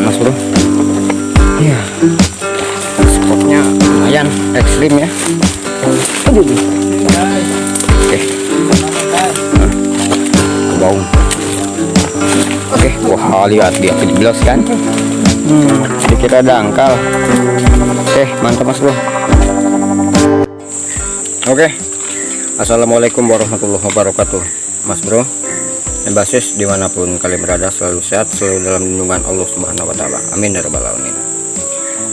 mas bro. Ya, spotnya lumayan ekstrim ya. Aduh. Oke, ke bawah. Oke, wah lihat dia kejeblos kan. Dikira dangkal. Oke, mantap mas bro. Oke, assalamualaikum warahmatullahi wabarakatuh, mas bro. Basis dimanapun kalian berada, selalu sehat, selalu dalam lindungan Allah Subhanahu Wa Taala. Amin ya rabbal alamin.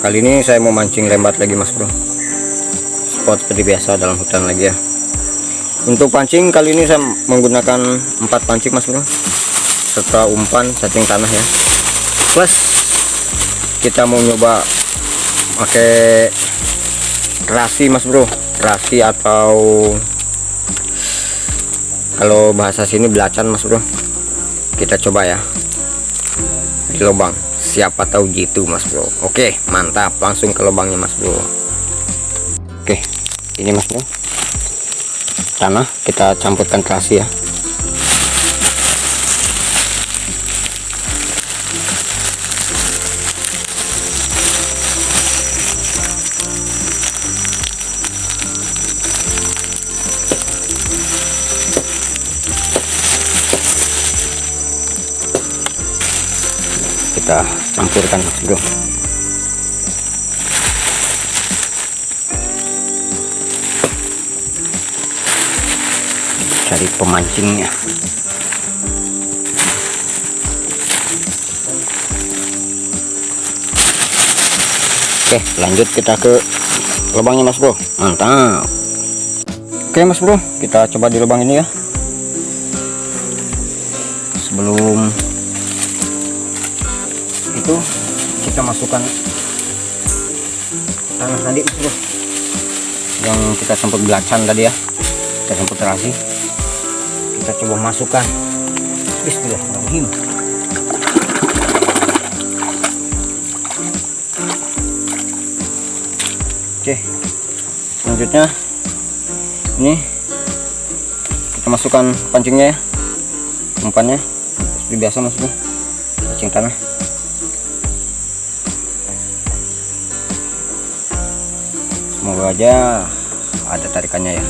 Kali ini saya mau mancing lembat lagi mas bro. Spot seperti biasa dalam hutan lagi ya. Untuk pancing kali ini saya menggunakan 4 pancing mas bro, serta umpan cacing tanah ya. Plus kita mau nyoba pakai rasi mas bro, rasi atau kalau bahasa sini belacan mas bro. Kita coba ya di lubang, siapa tahu gitu mas bro. Oke mantap, langsung ke lubangnya mas bro. Oke, ini mas bro, tanah kita campurkan terasi ya. Kita campurkan mas bro. Cari pemancingnya. Oke, lanjut kita ke lubangnya mas bro. Mantap. Oke mas bro, kita coba di lubang ini ya. Sebelum itu kita masukkan tanah tadi mas bro, yang kita sempat belacan tadi ya, kita sempat terasi. Kita coba masukkan. Bismillahirrahmanirrahim. Oke, selanjutnya ini kita masukkan pancingnya ya, umpannya seperti biasa mas bro, pancing tanah. Semoga aja ada tarikannya ya.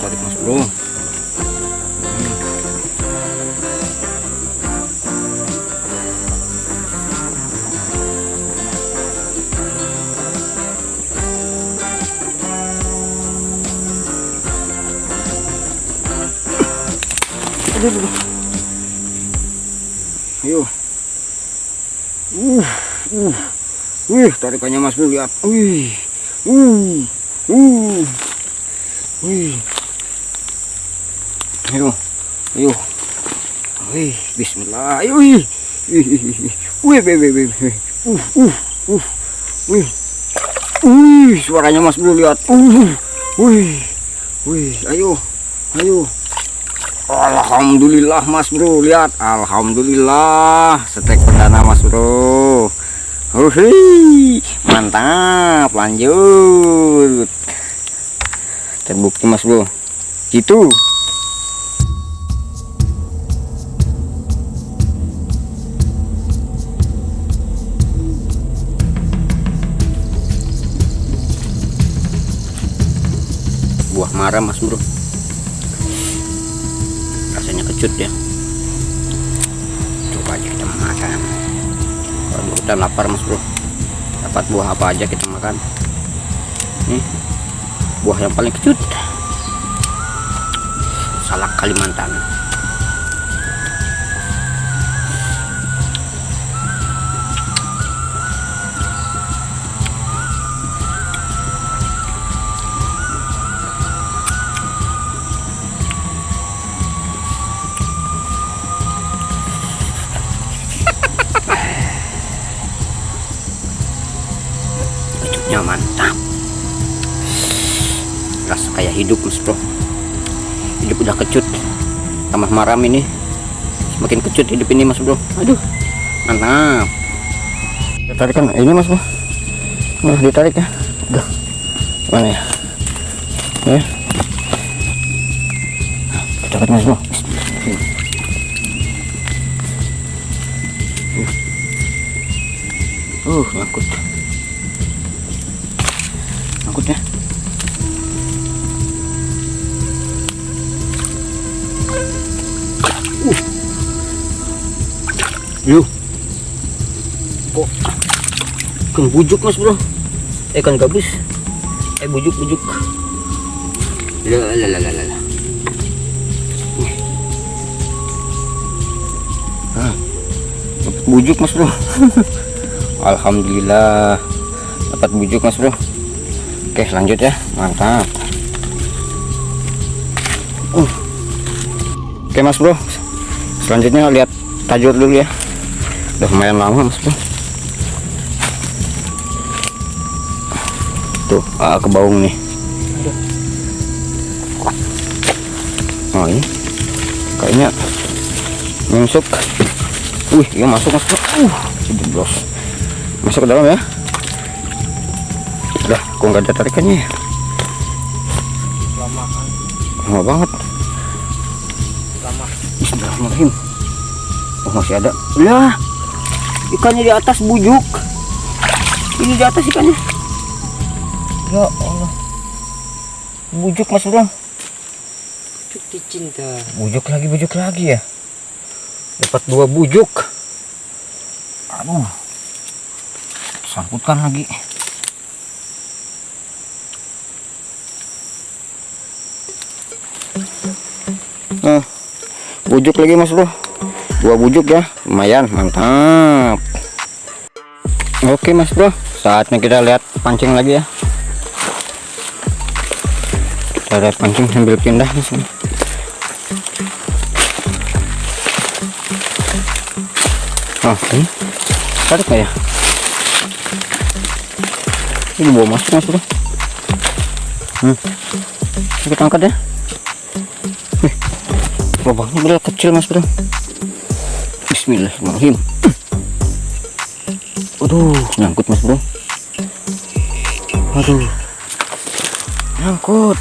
Tarik mas bro. Aduh. Wih, tarikannya mas bro, lihat. Wih. Ayo. Wih, bismillah. Ayo. Wih. Wih, suaranya mas bro, lihat. Wih. Ayo. Alhamdulillah mas bro, lihat. Alhamdulillah, setek perdana mas bro. Mantap, lanjut. Terbukti mas bro, gitu. Buah mara mas bro, rasanya kecut ya. Coba aja kita makan. Kalau di hutan lapar mas bro, dapat buah apa aja kita makan. Nih buah yang paling kecut, salak Kalimantan. Kecutnya mantap, rasa kayak hidup mas bro. Hidup udah kecut, tambah maram ini semakin kecut hidup ini mas bro. Aduh mantap. tarikan ini mas bro. Nah ditarik ya. Udah mana ya, ya cepat mas bro. Ngangkut ya. Yuk kok ikan bujuk mas bro, ikan gabus, bujuk lah. Dapat bujuk mas bro. Alhamdulillah dapat bujuk mas bro. Oke lanjut ya, mantap. Oke mas bro, selanjutnya lihat tajur dulu ya. Udah lumayan lama mas bro. Tuh ke baung nih. Oh ini kayaknya masuk. Wih iya masuk mas bro. Jeblos masuk ke dalam ya. Udah kok nggak ada tarikannya ya. Lama banget. Bismillahirrahmanirrahim. Oh masih ada. Lah ikannya di atas bujuk. Ini di atas ikannya. Ya Allah. Bujuk mas bro. Bujuk dicinta. Bujuk lagi ya. Dapat 2 bujuk. Aduh. Sangkutkan lagi. Nah, bujuk lagi mas bro. 2 bujuk ya, lumayan mantap. Oke mas bro, saatnya kita lihat pancing lagi ya. Kita lihat pancing sambil pindah di sini. Oh ini tarik nggak ya? Ini bawa masuk mas bro. Kita angkat ya. Lubangnya bener kecil mas bro. Bismillahirrahmanirrahim. Aduh nyangkut mas bro. Aduh nyangkut.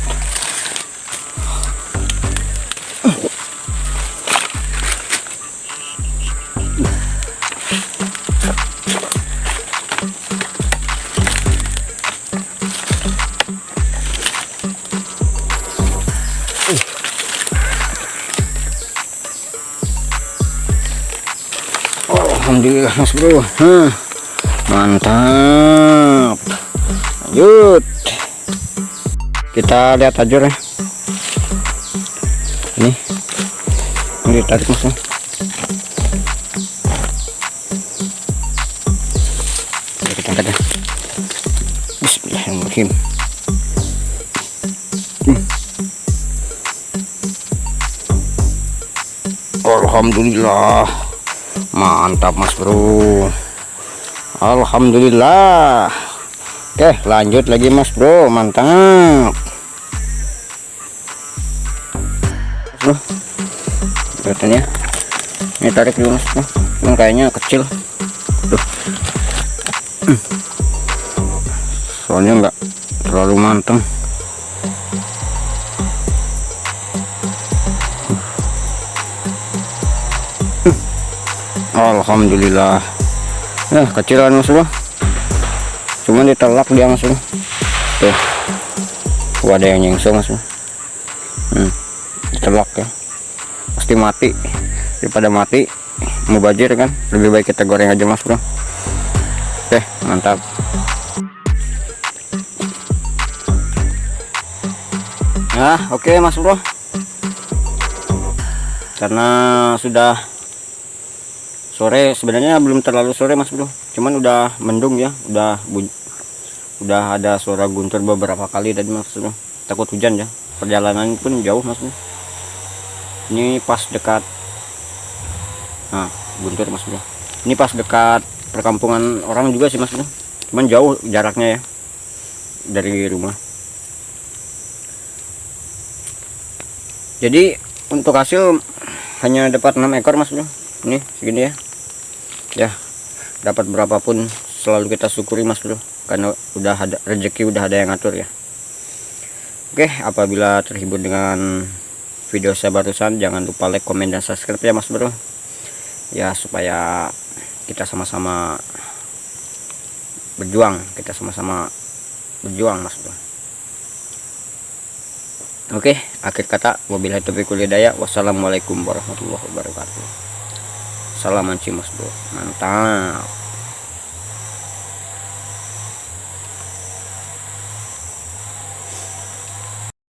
Alhamdulillah mas bro. Mantap. Lanjut kita lihat tajur ya. Ini ditarik mas bro. Kita angkat ya. Bismillahirrahmanirrahim. Alhamdulillah mantap mas bro. Alhamdulillah. Oke lanjut lagi mas bro, mantap bro. Kelihatannya ini tarik dulu mas bro, yang kayaknya kecil. Tuh. Soalnya nggak terlalu manteng. Alhamdulillah. Nah kecilan mas bro, cuman ditelak dia mas bro. Tuh ada yang nyengsong mas bro. Ditelak ya, pasti mati. Daripada mati mubazir kan, lebih baik kita goreng aja mas bro. Oke mantap. Nah oke mas bro, karena sudah sore, sebenarnya belum terlalu sore mas bro, cuman udah mendung ya, udah ada suara guntur beberapa kali tadi mas bro. Takut hujan ya, perjalanan pun jauh mas bro. Ini pas dekat, nah guntur mas bro, ini pas dekat perkampungan orang juga sih mas bro, cuman jauh jaraknya ya dari rumah. Jadi untuk hasil hanya dapat 6 ekor mas bro. Ini segini ya, dapat berapapun selalu kita syukuri mas bro, karena udah ada rezeki, udah ada yang ngatur ya. Oke, apabila terhibur dengan video saya barusan, jangan lupa like, komen, dan subscribe ya mas bro ya, supaya kita sama-sama berjuang, mas bro. Oke, akhir kata wabillahi taufiq wal hidayah. Wassalamualaikum warahmatullahi wabarakatuh. Salam anci mas bro, mantap.